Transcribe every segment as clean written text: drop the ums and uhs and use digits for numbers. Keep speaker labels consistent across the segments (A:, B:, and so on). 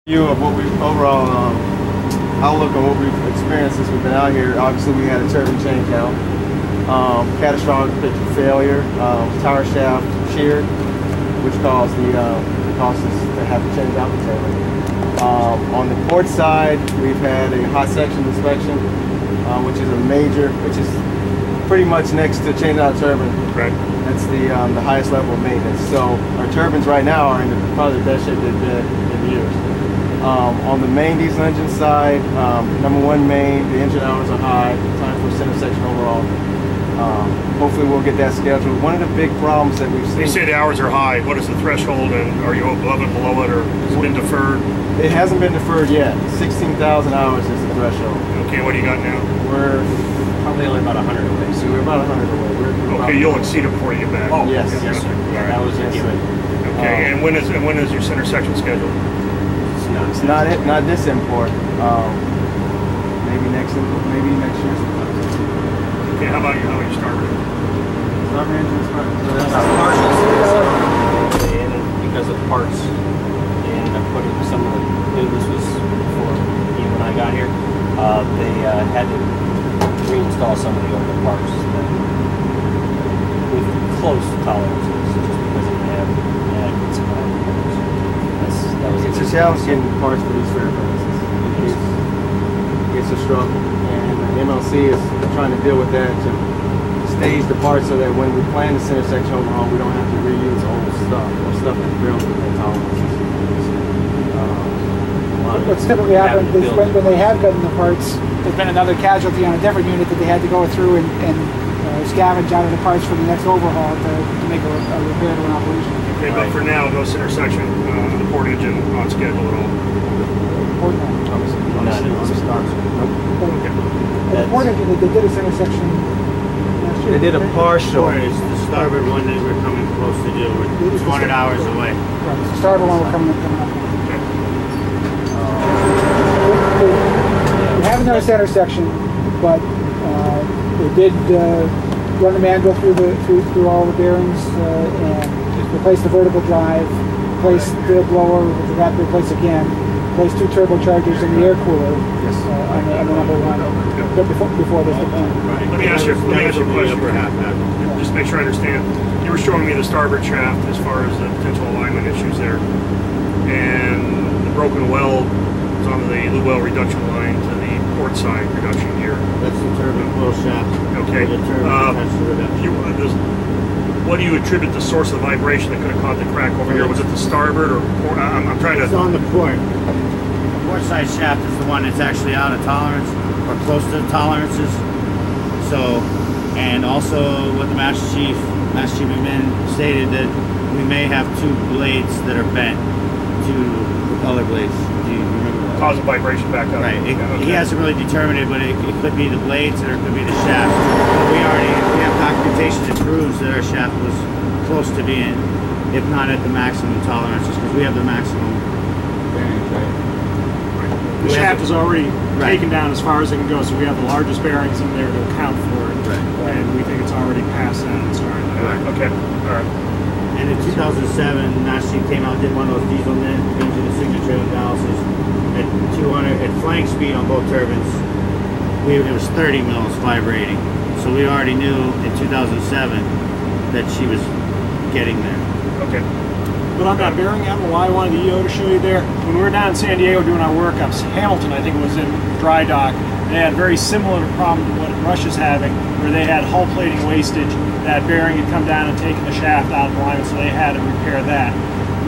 A: View of what we've overall outlook on what we've experienced since we've been out here. Obviously, we had a turbine change out, catastrophic failure, tower shaft sheared, which caused us to have to change out the turbine. On the port side, we've had a hot section inspection, which is pretty much next to changing out a turbine.
B: Right.
A: That's the highest level of maintenance. So our turbines right now are in probably the best shape they've been in years. On the main diesel engine side, number one main, the engine hours are high, time for center section overall. Hopefully we'll get that scheduled. One of the big problems that we've seen...
B: You say the hours are high. What is the threshold, and are you above it, below it, or has it been deferred?
A: It hasn't been deferred yet. 16,000 hours is the threshold.
B: Okay, what do you got now?
A: We're
C: probably only about 100 away.
A: So we're about 100 away.
B: Okay, you'll exceed it before you get back.
C: Oh,
A: yes.
C: Yes, sir.
B: Yeah,
A: that was it.
B: Okay, and when is your center section scheduled?
A: It's not this import. Maybe next year.
B: Okay, how about your starboard?
A: Starboard engine's fine.
C: So that's partial. And because of parts, they ended up putting some of the. This was before even when I got here. They had to reinstall some of the older parts with close tolerances, just because they have adequate supply.
A: It's a challenge getting parts for these turbines. It's a struggle, and the MLC is trying to deal with that to stage the parts so that when we plan the center section overhaul, we don't have to reuse old stuff or stuff that barely with tolerances.
D: What's typically happened is when they have gotten the parts, there's been another casualty on a different unit that they had to go through and scavenge out of the parts for the next overhaul to make a repair to an operation.
B: Okay, but for now, no center section, the port engine on schedule at all.
D: Port engine, they did a center section last year.
A: They did a partial.
E: It's the starboard one that we're coming close to deal with. 200 hours away.
D: Right, it's the starboard one we're coming up. We have another center section, but they did run the manual through all the bearings and replace the vertical drive, replace the blower, which we have to replace again, replace 2 turbochargers in the air cooler on the number one before this deployment.
B: Let me ask you a question. Just make sure I understand. You were showing me the starboard shaft as far as the potential alignment issues there, and the broken weld is on the lube well reduction line to the port side reduction gear.
E: That's the turbine coil shaft.
B: Okay.
E: The turbine
B: what do you attribute the source of the vibration that could have caused the crack over here? Was it the starboard or port? I'm trying to...
E: It's on the port. The port side shaft is the one that's actually out of tolerance or close to the tolerances. So, and also what the Master Chief Admin stated, that we may have 2 blades that are bent to propeller blades. Do you remember that?
B: Cause a vibration back up.
E: Right.
B: Okay.
E: He hasn't really determined it, but it could be the blades or it could be the shaft. We have documentation that proves that our shaft was close to being, if not at the maximum tolerances, because we have the maximum bearings, right?
F: The shaft is already taken down as far as it can go, so we have the largest bearings in there to account for it.
E: Right.
F: And we think it's already past that and started.
B: Right. Okay. All right.
E: And in 2007, Nashi came out and did one of those diesel engine signature analysis at 200 at flank speed on both turbines. It was 30 mils vibrating, so we already knew in 2007 that she was getting there.
B: Okay.
F: But on that bearing, Admiral, I wanted the EO to show you there. When we were down in San Diego doing our workups, Hamilton, I think it was in dry dock, they had very similar problem to what Russia's having, where they had hull plating wastage. That bearing had come down and taken the shaft out of alignment, so they had to repair that.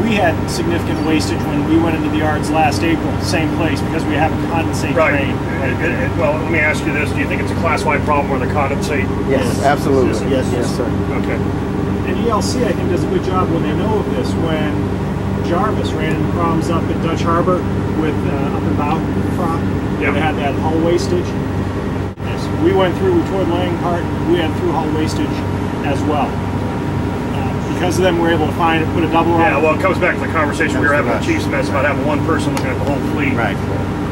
F: We had significant wastage when we went into the yards last April, same place, because we have a condensate drain.
B: Well, let me ask you this. Do you think it's a class-wide problem where the condensate?
A: Yes, absolutely.
E: Yes,
A: sir.
B: Okay.
F: And ELC, I think, does a good job when they know of this. When Jarvis ran into problems up at Dutch Harbor with up in Bow Frog, they had that hull wastage. Yes, we went through, we toured laying part, we had through hull wastage as well. Because of them, we're able to find it, put a double on.
B: Yeah, well, it comes back to the conversation we were having with Chief's mess about having one person looking at the whole fleet.
E: Right.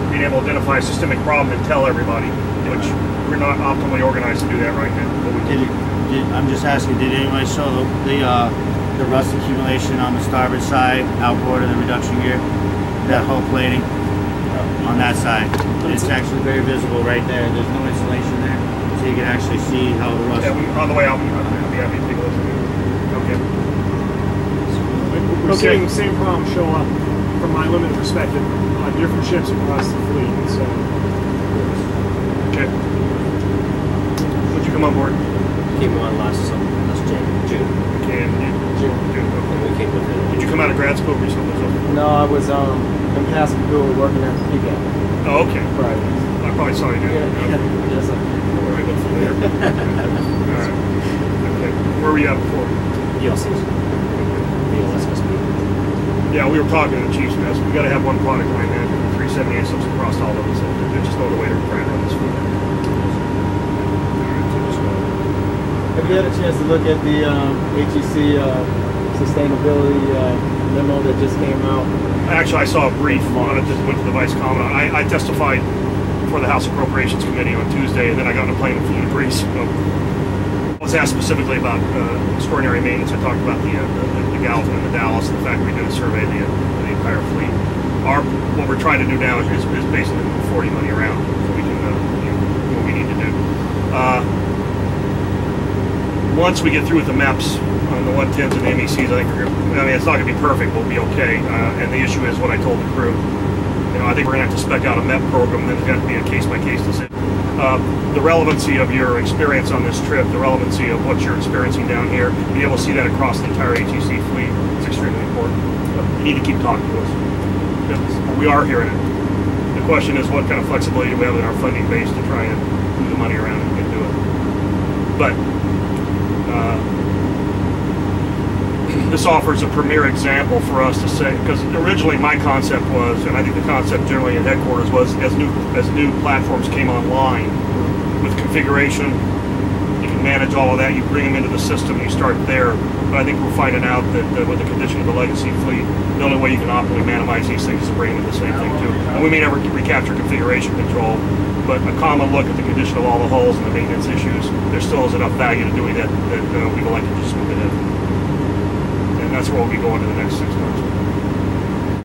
B: Being able to identify a systemic problem and tell everybody, which we're not optimally organized to do that right now. But we
E: I'm just asking, did anybody show the rust accumulation on the starboard side, outboard of the reduction gear? that hull plating on that side. It's actually very visible right there. There's no insulation there, so you can actually see how the rust.
B: Yeah, on the way out, I'll be happy to take a look at it. Okay.
F: We're seeing the same problem show up from my limited perspective on different ships across the fleet. So,
B: okay. Would you come on board?
C: Came on last June.
B: Okay, June. Okay.
C: We came with it.
B: Did you come out of grad school recently?
A: No, I was in Pascagoula working at the PCAP.
B: Oh, okay.
A: Right.
B: I probably saw you do.
A: Yes, sir.
B: Very good for there. All right. Okay. Where were you at before?
C: ELCs.
B: Yeah, we were talking to the chief's mess. We got to have one product line there. 378 subs across all of us. There's just no other way to run this fleet.
A: Have you had a chance to look at the HEC sustainability memo that just came out?
B: Actually, I saw a brief on it that went to the Vice Commandant. I testified for the House Appropriations Committee on Tuesday, and then I got on a plane and flew to Greece. I was asked specifically about extraordinary maintenance. I talked about the Galvin and the Dallas, and the fact we did a survey of the entire fleet. What we're trying to do now is basically move 40 money around so we can do what we need to do. Once we get through with the MEPs on the 110s and the MECs, I mean, it's not going to be perfect, but we'll be okay. And the issue is what I told the crew. I think we're going to have to spec out a MEP program, then it's got to be a case-by-case decision. The relevancy of your experience on this trip, the relevancy of what you're experiencing down here, be able to see that across the entire HEC fleet is extremely important. You need to keep talking to us. We are hearing it. The question is, what kind of flexibility do we have in our funding base to try and move the money around and do it? But this offers a premier example for us to say, because originally my concept was, and I think the concept generally at headquarters was, as new platforms came online with configuration, you can manage all of that, you bring them into the system, you start there. But I think we're finding out that with the condition of the legacy fleet, the only way you can optimally minimize these things is to bring them into the same thing too. And we may never recapture configuration control, but a common look at the condition of all the hulls and the maintenance issues, there still is enough value to doing that we've elected to just move it in. And that's where we'll be going in the next 6 months.